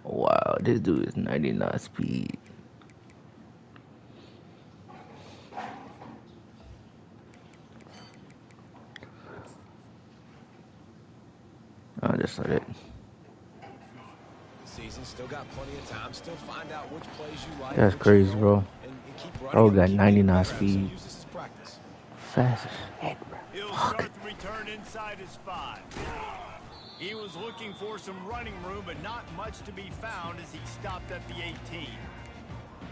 Speaker 1: Wow, this dude is 99 speed. I just saw that.
Speaker 4: Season still got plenty of time. Still find out which plays you like.
Speaker 1: That's crazy, bro.
Speaker 4: And keep
Speaker 1: Oh,
Speaker 4: running.
Speaker 1: got
Speaker 4: Keep
Speaker 1: 99
Speaker 4: getting better.
Speaker 1: speed.
Speaker 4: So use this as practice.
Speaker 1: Fast as shit, bro.
Speaker 2: He'll start the return inside his 5. He was looking for some running room, but not much to be found as he stopped at the 18.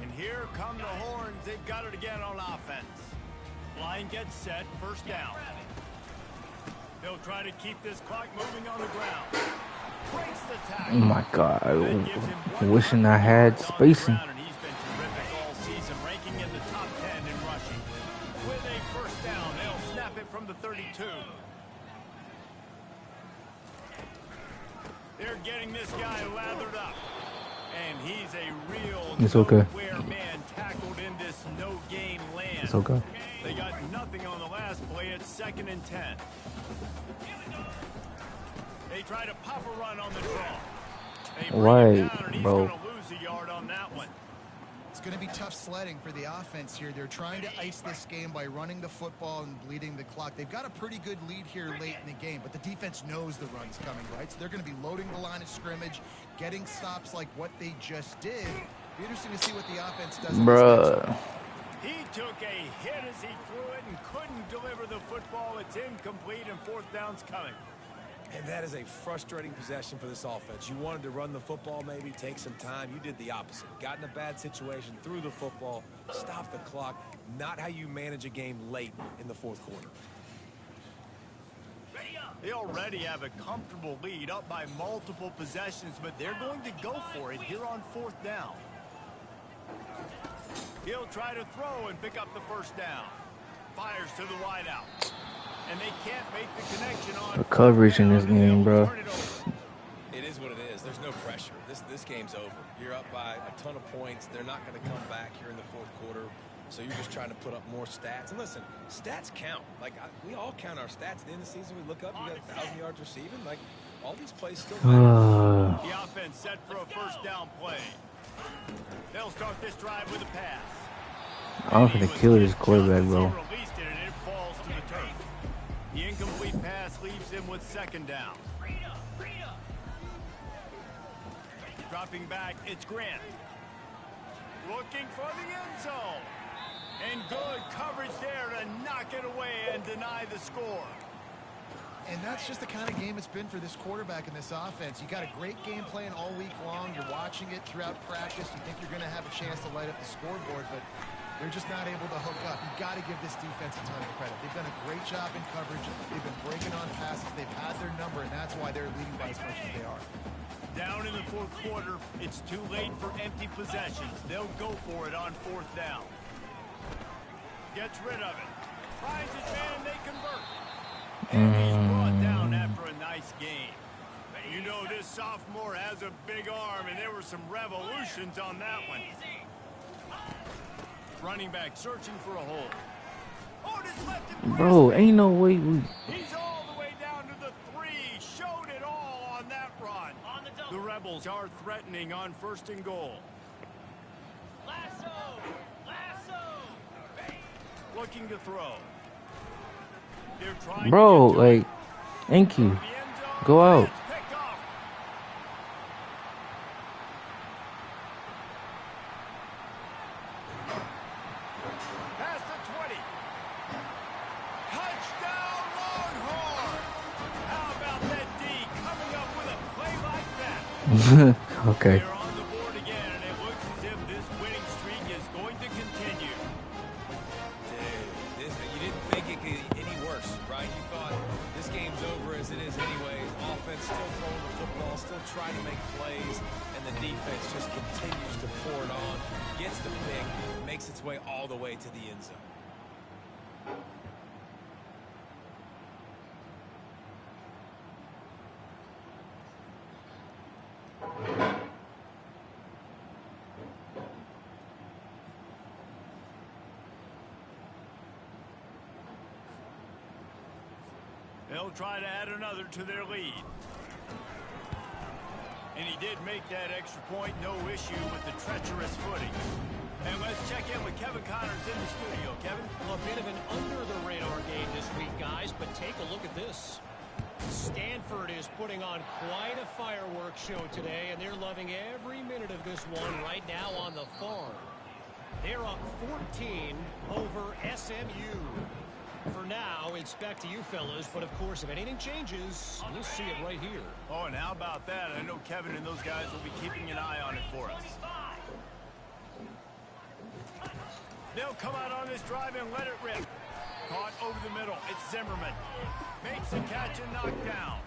Speaker 2: And here come the Horns. They've got it again on offense. Line gets set, first down. They'll try to keep this clock moving on the ground. Breaks the tackle.
Speaker 1: Oh my god,
Speaker 2: That gives him
Speaker 1: I'm
Speaker 2: 1
Speaker 1: wishing I had
Speaker 2: on the
Speaker 1: spacing.
Speaker 2: ground, and he's been terrific all season, ranking in the top 10 in rushing. With a first down, they'll snap it from the 32. They're getting this guy lathered up. And he's a real
Speaker 1: It's okay.
Speaker 2: man tackled in this no-gain land.
Speaker 1: It's okay.
Speaker 2: They got nothing on the last play. It's 2nd and 10. They try to pop a run on the draw. They bring him
Speaker 1: Right,
Speaker 2: down, and he's
Speaker 1: bro.
Speaker 2: gonna lose a yard on that one.
Speaker 3: going to be tough sledding for the offense here. They're trying to ice this game by running the football and bleeding the clock. They've got a pretty good lead here late in the game, but the defense knows the run's coming, right? So they're going to be loading the line of scrimmage, getting stops like what they just did. Be interesting to see what the offense does.
Speaker 1: Bruh.
Speaker 2: He took a hit as he threw it and couldn't deliver the football. It's incomplete and fourth down's coming.
Speaker 4: And that is a frustrating possession for this offense. You wanted to run the football, maybe take some time. You did the opposite. Got in a bad situation, threw the football, stopped the clock. Not how you manage a game late in the fourth quarter.
Speaker 2: They already have a comfortable lead, up by multiple possessions, but they're going to go for it here on fourth down. He'll try to throw and pick up the first down. Fires to the wideout. And they can't make the connection on
Speaker 1: The coverage in this game, bro.
Speaker 4: It is what it is. There's no pressure. This game's over. You're up by a ton of points. They're not going to come back here in the fourth quarter. So you're just trying to put up more stats. And listen, stats count. Like, we all count our stats. At the end of the season, we look up, you got 1,000 yards receiving. Like, all these plays still matter.
Speaker 2: The offense set for a first down play. They'll start this drive with a pass.
Speaker 1: I'm gonna kill this quarterback, bro.
Speaker 2: Released it and it falls to the turf. The incomplete pass leaves him with second down. Dropping back, it's Grant. Looking for the end zone. And good coverage there to knock it away and deny the score.
Speaker 3: And that's just the kind of game it's been for this quarterback in this offense. You got a great game plan all week long. You're watching it throughout practice. You think you're going to have a chance to light up the scoreboard, but they're just not able to hook up. You got to give this defense a ton of credit. They've done a great job in coverage. They've been breaking on passes. They've had their number, and that's why they're leading by as much as they are.
Speaker 2: Down in the fourth quarter, it's too late for empty possessions. They'll go for it on fourth down. Gets rid of it. Finds his man, and they convert. And he's brought down after a nice game. You know this sophomore has a big arm, and there were some revolutions on that one. Running back searching for a hole. Otis left him.
Speaker 1: Bro, ain't no way we...
Speaker 2: He's all the way down to the 3. Showed it all on that run. The Rebels are threatening on first and goal. Lasso! Looking to throw. They're trying
Speaker 1: Bro, like, thank you. Go out.
Speaker 2: Past the 20. Touchdown, Longhorns! How about that D coming up with a play like that?
Speaker 1: Okay.
Speaker 2: They're on the board again, and it looks as if this winning streak is going to continue.
Speaker 4: Dude, you didn't think it could get any worse, right? You thought this game's over as it is anyways. Offense still throwing the football, still trying to make plays, and the defense just continues to pour it on, gets the pick, makes its way all the way to the end zone.
Speaker 2: They'll try to add another to their lead. And he did make that extra point, no issue with the treacherous footing. And let's check in with Kevin Connors in the studio. Kevin?
Speaker 5: Well, a bit of an under-the-radar game this week, guys, but take a look at this. Stanford is putting on quite a fireworks show today, and they're loving every minute of this one right now on the farm. They're up 14 over SMU. For now, it's back to you fellas, but of course, if anything changes, you'll see it right here.
Speaker 2: Oh, and how about that? I know Kevin and those guys will be keeping an eye on it for us. They'll come out on this drive and let it rip. Caught over the middle. It's Zimmerman. Makes the catch and knocked down.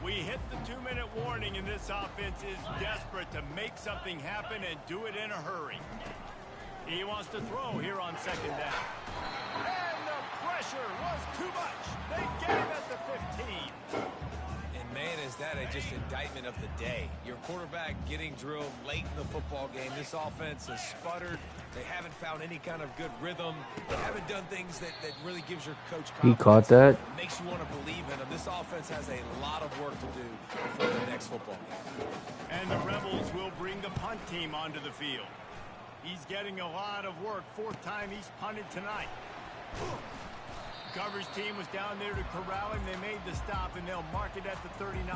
Speaker 2: We hit the 2-minute warning, and this offense is desperate to make something happen and do it in a hurry. He wants to throw here on second down. And the pressure was too much. They get him at the 15.
Speaker 4: And man, is that just indictment of the day. Your quarterback getting drilled late in the football game. This offense has sputtered. They haven't found any kind of good rhythm. They haven't done things that really gives your coach confidence.
Speaker 1: He caught that.
Speaker 4: Makes you want to believe in him. This offense has a lot of work to do before the next football game.
Speaker 2: And the Rebels will bring the punt team onto the field. He's getting a lot of work. Fourth time he's punted tonight. Coverage team was down there to corral him. They made the stop, and they'll mark it at the 39.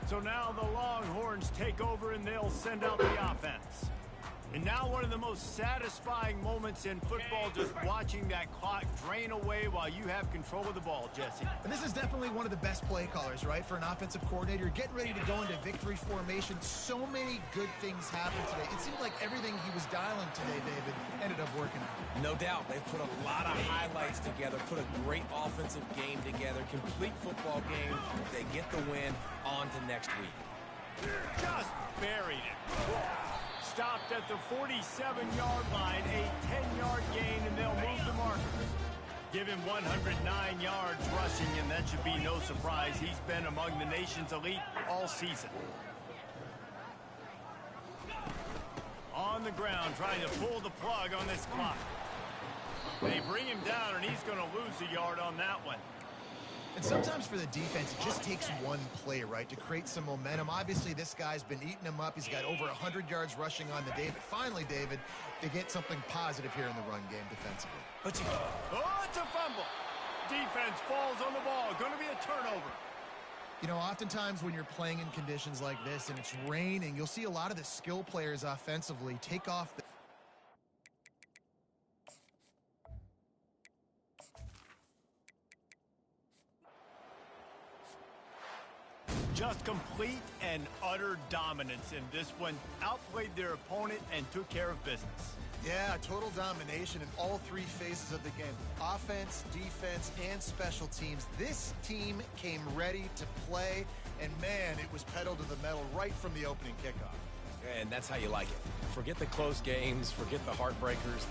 Speaker 2: So now the Longhorns take over, and they'll send out the offense. And now one of the most satisfying moments in football, just watching that clock drain away while you have control of the ball, Jesse.
Speaker 3: And this is definitely one of the best play callers, right, for an offensive coordinator. Getting ready to go into victory formation. So many good things happened today. It seemed like everything he was dialing today, David, ended up working out.
Speaker 4: No doubt. They put a lot of highlights together, put a great offensive game together, complete football game. They get the win. On to next week.
Speaker 2: Just buried it. Stopped at the 47-yard line, a 10-yard gain, and they'll move the markers. Give him 109 yards rushing, and that should be no surprise. He's been among the nation's elite all season. On the ground, trying to pull the plug on this clock. They bring him down, and he's going to lose a yard on that one.
Speaker 3: And sometimes for the defense, it just takes one play, right, to create some momentum. Obviously, this guy's been eating him up. He's got over 100 yards rushing on the day. But finally, David, they get something positive here in the run game defensively.
Speaker 2: Oh, it's a fumble. Defense falls on the ball. Going to be a turnover.
Speaker 3: You know, oftentimes when you're playing in conditions like this and it's raining, you'll see a lot of the skill players offensively take off the
Speaker 2: just complete and utter dominance in this one. Outplayed their opponent and took care of business.
Speaker 3: Yeah, total domination in all three phases of the game. Offense, defense, and special teams. This team came ready to play, and man, it was pedal to the metal right from the opening kickoff.
Speaker 4: And that's how you like it. Forget the close games, forget the heartbreakers,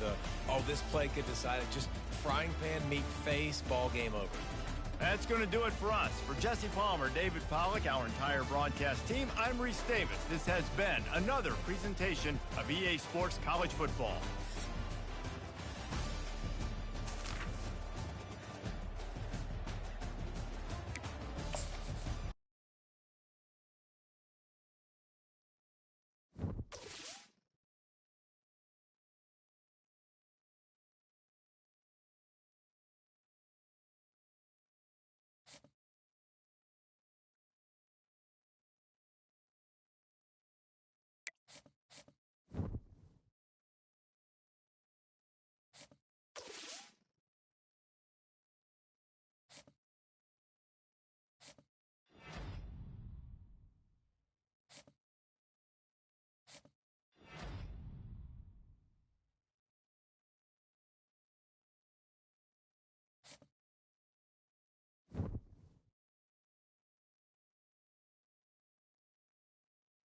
Speaker 4: this play could decide it. Just frying pan, meat face, ball game over.
Speaker 2: That's going to do it for us. For Jesse Palmer, David Pollack, our entire broadcast team, I'm Reese Davis. This has been another presentation of EA Sports College Football.